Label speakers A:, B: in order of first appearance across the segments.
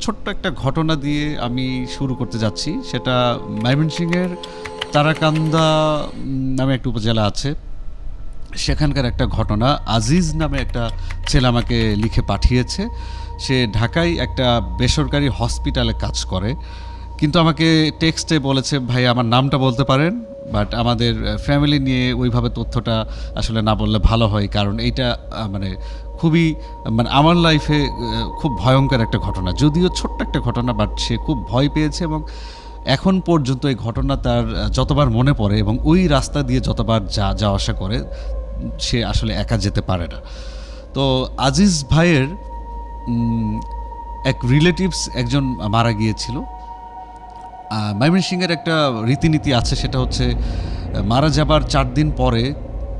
A: ছোট্ট একটা ঘটনা দিয়ে আমি শুরু করতে যাচ্ছি। সেটা ময়মনসিংহের তারাকান্দা নামে একটা উপজেলা আছে, সেখানকার একটা ঘটনা। আজিজ নামে একটা ছেলে আমাকে লিখে পাঠিয়েছে। সে ঢাকায় একটা বেসরকারি হসপিটালে কাজ করে, কিন্তু আমাকে টেক্সটে বলেছে, ভাই আমার নামটা বলতে পারেন, বাট আমাদের ফ্যামিলি নিয়ে ওইভাবে তথ্যটা আসলে না বললে ভালো হয়, কারণ এইটা মানে খুবই মানে আমার লাইফে খুব ভয়ঙ্কর একটা ঘটনা। যদিও ছোট্ট একটা ঘটনা, বাট সে খুব ভয় পেয়েছে এবং এখন পর্যন্ত এই ঘটনা তার যতবার মনে পড়ে এবং ওই রাস্তা দিয়ে যতবার যাওয়া আসা করে, সে আসলে একা যেতে পারে না। তো আজিজ ভাইয়ের এক রিলেটিভস একজন মারা গিয়েছিল। ময়মনসিংহের একটা রীতিনীতি আছে, সেটা হচ্ছে মারা যাবার 4 দিন পরে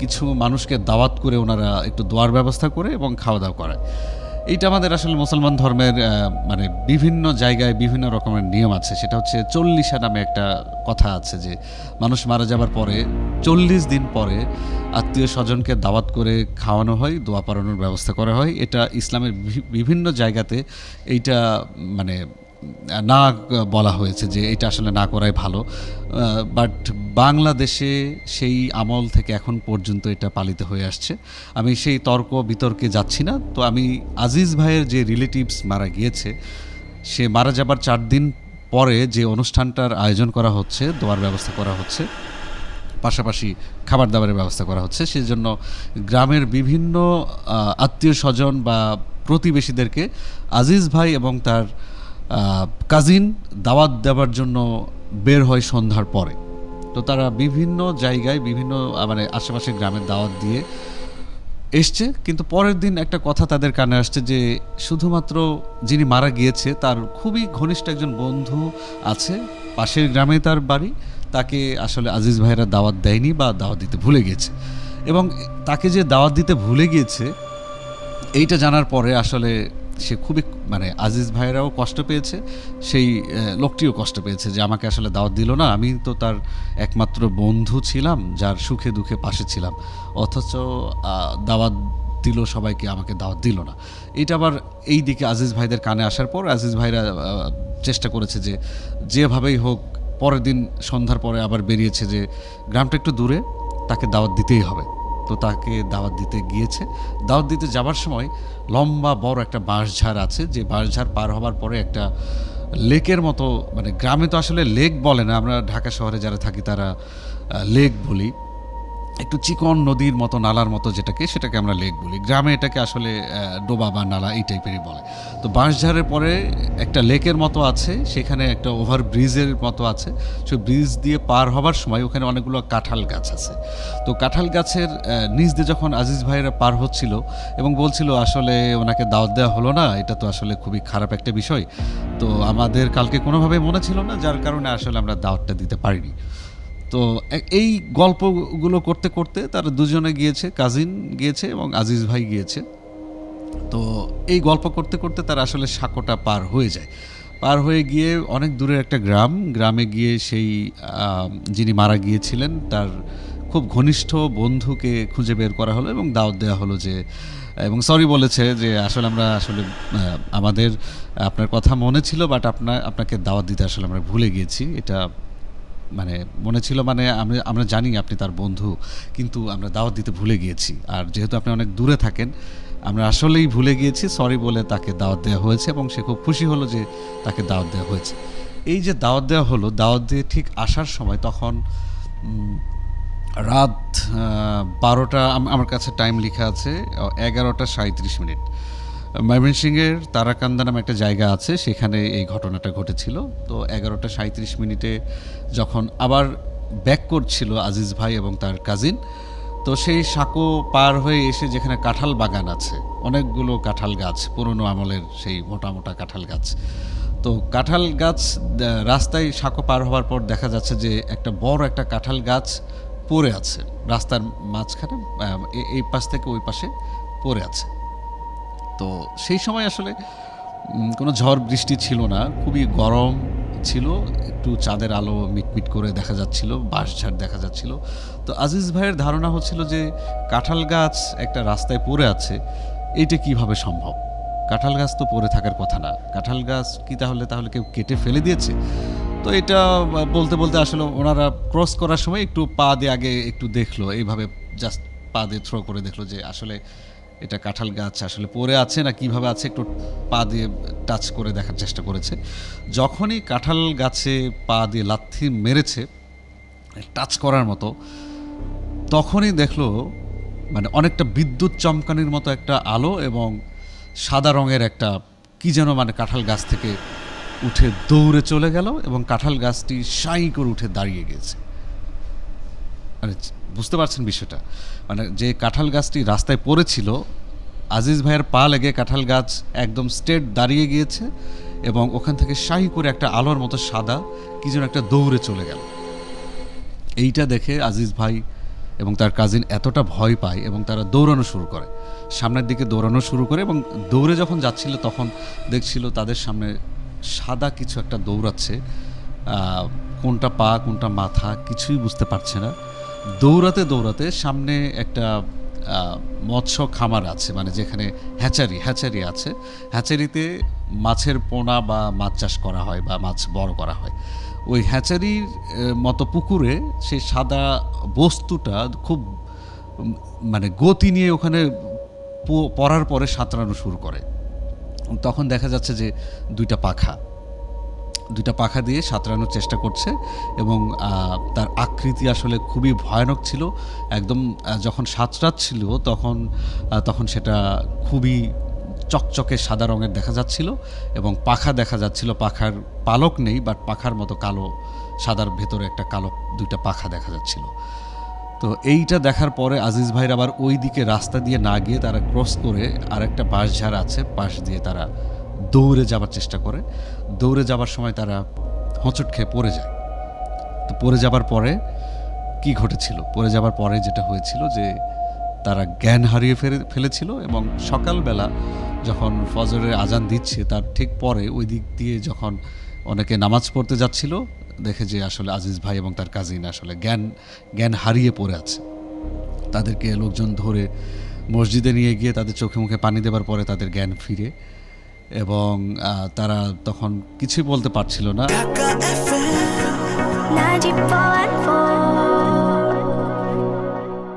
A: কিছু মানুষকে দাওয়াত করে ওনারা একটু দোয়ার ব্যবস্থা করে এবং খাওয়া দাওয়া করে। এইটা আমাদের আসলে মুসলমান ধর্মের মানে বিভিন্ন জায়গায় বিভিন্ন রকমের নিয়ম আছে। সেটা হচ্ছে 40 নামে একটা কথা আছে, যে মানুষ মারা যাবার পরে 40 দিন পরে আত্মীয় স্বজনকে দাওয়াত করে খাওয়ানো হয়, দোয়া পড়ানোর ব্যবস্থা করা হয়। এটা ইসলামের বিভিন্ন জায়গাতে এইটা মানে না বলা হয়েছে যে এটা আসলে না করাই ভালো, বাট বাংলাদেশে সেই আমল থেকে এখন পর্যন্ত এটা পালিত হয়ে আসছে। আমি সেই তর্ক বিতর্কে যাচ্ছি না। তো আমি আজিজ ভাইয়ের যে রিলেটিভস মারা গিয়েছে, সে মারা যাবার 4 দিন পরে যে অনুষ্ঠানটার আয়োজন করা হচ্ছে, দোয়ার ব্যবস্থা করা হচ্ছে, পাশাপাশি খাবার দাবারের ব্যবস্থা করা হচ্ছে, সেজন্য গ্রামের বিভিন্ন আত্মীয় স্বজন বা প্রতিবেশীদেরকে আজিজ ভাই এবং তার কাজিন দাওয়াত দেওয়ার জন্য বের হয় সন্ধ্যার পরে। তো তারা বিভিন্ন জায়গায় বিভিন্ন মানে আশেপাশের গ্রামের দাওয়াত দিয়ে এসছে, কিন্তু পরের দিন একটা কথা তাদের কানে আসছে যে শুধুমাত্র যিনি মারা গিয়েছে তার খুবই ঘনিষ্ঠ একজন বন্ধু আছে, পাশের গ্রামে তার বাড়ি, তাকে আসলে আজিজ ভাইয়েরা দাওয়াত দেয়নি বা দাওয়াত দিতে ভুলে গিয়েছে। এবং তাকে যে দাওয়াত দিতে ভুলে গিয়েছে এইটা জানার পরে আসলে সে খুবই মানে আজিজ ভাইয়েরাও কষ্ট পেয়েছে, সেই লোকটিও কষ্ট পেয়েছে যে আমাকে আসলে দাওয়াত দিল না, আমি তো তার একমাত্র বন্ধু ছিলাম, যার সুখে দুঃখে পাশে ছিলাম, অথচ দাওয়াত দিল সবাইকে, আমাকে দাওয়াত দিল না। এটা আবার এই দিকে আজিজ ভাইদের কানে আসার পর আজিজ ভাইরা চেষ্টা করেছে যে যেভাবেই হোক পরের দিন সন্ধ্যার পরে আবার বেরিয়েছে যে গ্রামটা একটু দূরে, তাকে দাওয়াত দিতেই হবে। তো তাকে দাওয়াত দিতে গিয়েছে। দাওয়াত দিতে যাবার সময় লম্বা বড় একটা বাঁশঝাড় আছে, যে বাঁশঝাড় পার হবার পরে একটা লেকের মতো, মানে গ্রামে তো আসলে লেক বলে না, আমরা ঢাকা শহরে যারা থাকি তারা লেক বলি, একটু চিকন নদীর মতো নালার মতো সেটাকে আমরা লেক বলি। গ্রামে এটাকে আসলে ডোবা বা নালা এই টাইপেরই বলে। তো বাঁশঝাড়ের পরে একটা লেকের মতো আছে, সেখানে একটা ওভার ব্রিজের মতো আছে। সেই ব্রিজ দিয়ে পার হবার সময় ওখানে অনেকগুলো কাঁঠাল গাছ আছে। তো কাঁঠাল গাছের নিচ দিয়ে যখন আজিজ ভাইয়েরা পার হচ্ছিল এবং বলছিল আসলে ওনাকে দাওয়াত দেওয়া হলো না, এটা তো আসলে খুবই খারাপ একটা বিষয়, তো আমাদের কালকে কোনোভাবে মনে ছিল না, যার কারণে আসলে আমরা দাওয়াতটা দিতে পারিনি। তো এই গল্পগুলো করতে করতে তারা দুজনে গিয়েছে, কাজিন গিয়েছে এবং আজিজ ভাই গিয়েছে। তো এই গল্প করতে করতে তারা আসলে সাঁকোটা পার হয়ে যায়। পার হয়ে গিয়ে অনেক দূরের একটা গ্রামে গিয়ে সেই যিনি মারা গিয়েছিলেন তার খুব ঘনিষ্ঠ বন্ধুকে খুঁজে বের করা হলো এবং দাওয়াত দেওয়া হলো, যে এবং সরি বলেছে যে আসলে আমরা আসলে আমাদের আপনার কথা মনে ছিল, বাট আপনাকে দাওয়াত দিতে আসলে আমরা ভুলে গিয়েছি। এটা মানে মনে ছিল, মানে আমরা জানি আপনি তার বন্ধু, কিন্তু আমরা দাওয়াত দিতে ভুলে গিয়েছি, আর যেহেতু আপনি অনেক দূরে থাকেন আমরা আসলেই ভুলে গিয়েছি, সরি বলে তাকে দাওয়াত দেওয়া হয়েছে এবং সে খুব খুশি হলো যে তাকে দাওয়াত দেওয়া হয়েছে। এই যে দাওয়াত দেওয়া হলো, দাওয়াত দিয়ে ঠিক আসার সময় তখন রাত 12টা, আমার কাছে টাইম লেখা আছে 11:37। ময়মনসিংহের তারাকান্দা নামে একটা জায়গা আছে, সেখানে এই ঘটনাটা ঘটেছিল। তো 11:37 যখন আবার ব্যাক করছিল আজিজ ভাই এবং তার কাজিন, তো সেই সাঁকো পার হয়ে এসে যেখানে কাঁঠাল বাগান আছে, অনেকগুলো কাঁঠাল গাছ, পুরনো আমলের সেই মোটা মোটা কাঁঠাল গাছ, তো কাঁঠাল গাছ রাস্তায় সাঁকো পার হওয়ার পর দেখা যাচ্ছে যে একটা বড় একটা কাঁঠাল গাছ পড়ে আছে রাস্তার মাঝখানে, এই পাশ থেকে ওই পাশে পড়ে আছে। তো সেই সময় আসলে কোনো ঝড় বৃষ্টি ছিল না, খুবই গরম ছিল, একটু চাঁদের আলো মিটমিট করে দেখা যাচ্ছিল, বাঁশঝাড় দেখা যাচ্ছিল। তো আজিজ ভাইয়ের ধারণা হচ্ছিল যে কাঁঠাল গাছ একটা রাস্তায় পড়ে আছে, এইটা কিভাবে সম্ভব। কাঁঠাল গাছ তো পড়ে থাকার কথা না, কাঁঠাল গাছ কি তাহলে কেউ কেটে ফেলে দিয়েছে? তো এটা বলতে বলতে আসলে ওনারা ক্রস করার সময় একটু পা দিয়ে আগে একটু দেখলো, এইভাবে জাস্ট পা দিয়ে থ্রো করে দেখলো যে আসলে এটা কাঁঠাল গাছ আসলে পড়ে আছে না কিভাবে আছে, একটু পা দিয়ে টাচ করে দেখার চেষ্টা করেছে। যখনই কাঁঠাল গাছে পা দিয়ে লাথি মেরেছে টাচ করার মতো, তখনই দেখলো মানে অনেকটা বিদ্যুৎ চমকানির মতো একটা আলো এবং সাদা রঙের একটা কি যেন মানে কাঁঠাল গাছ থেকে উঠে দৌড়ে চলে গেল এবং কাঁঠাল গাছটি সাই করে উঠে দাঁড়িয়ে গেছে। মানে বুঝতে পারছেন বিষয়টা, মানে যে কাঁঠাল গাছটি রাস্তায় পড়েছিল, আজিজ ভাইয়ের পা লেগে কাঁঠাল গাছ একদম স্ট্রেট দাঁড়িয়ে গিয়েছে এবং ওখান থেকে শাহি করে একটা আলোর মতো সাদা কি যেন একটা দৌড়ে চলে গেল। এইটা দেখে আজিজ ভাই এবং তার কাজিন এতটা ভয় পায় এবং তারা দৌড়ানো শুরু করে, সামনের দিকে দৌড়ানো শুরু করে এবং দৌড়ে যখন যাচ্ছিল তখন দেখছিল তাদের সামনে সাদা কিছু একটা দৌড়াচ্ছে, কোনটা পা কোনটা মাথা কিছুই বুঝতে পারছে না। দৌড়াতে দৌড়াতে সামনে একটা মৎস্য খামার আছে, মানে যেখানে হ্যাচারি আছে, হ্যাচারিতে মাছের পোনা বা মাছ চাষ করা হয় বা মাছ বড় করা হয়। ওই হ্যাচারির মতো পুকুরে সেই সাদা বস্তুটা খুব মানে গতি নিয়ে ওখানে পড়ার পরে সাঁতরানো শুরু করে। তখন দেখা যাচ্ছে যে দুইটা পাখা দিয়ে সাঁতরানোর চেষ্টা করছে এবং তার আকৃতি আসলে খুবই ভয়ানক ছিল। একদম যখন সাঁতরাচ্ছিল তখন সেটা খুবই চকচকে সাদা রঙের দেখা যাচ্ছিল এবং পাখা দেখা যাচ্ছিল, পাখার পালক নেই বাট পাখার মতো কালো, সাদার ভেতরে একটা কালো দুইটা পাখা দেখা যাচ্ছিল। তো এইটা দেখার পরে আজিজ ভাইর আবার ওই দিকে রাস্তা দিয়ে না গিয়ে তারা ক্রস করে আরেকটা বাঁশঝাড় আছে, পাশ দিয়ে তারা দৌড়ে যাবার চেষ্টা করে। দৌড়ে যাবার সময় তারা হোঁচট খেয়ে পড়ে যায়। তো পড়ে যাবার পরে কি ঘটেছিল, পড়ে যাবার পরে যেটা হয়েছিল যে তারা জ্ঞান হারিয়ে ফেলেছিল এবং সকালবেলা যখন ফজরের আজান দিচ্ছে তার ঠিক পরে ওই দিক দিয়ে যখন অনেকে নামাজ পড়তে যাচ্ছিল, দেখে যে আসলে আজিজ ভাই এবং তার কাজিন আসলে জ্ঞান হারিয়ে পড়ে আছে। তাদেরকে লোকজন ধরে মসজিদে নিয়ে গিয়ে তাদের চোখে মুখে পানি দেবার পরে তাদের জ্ঞান ফিরে এবং তারা তখন কিছুই বলতে পারছিল না।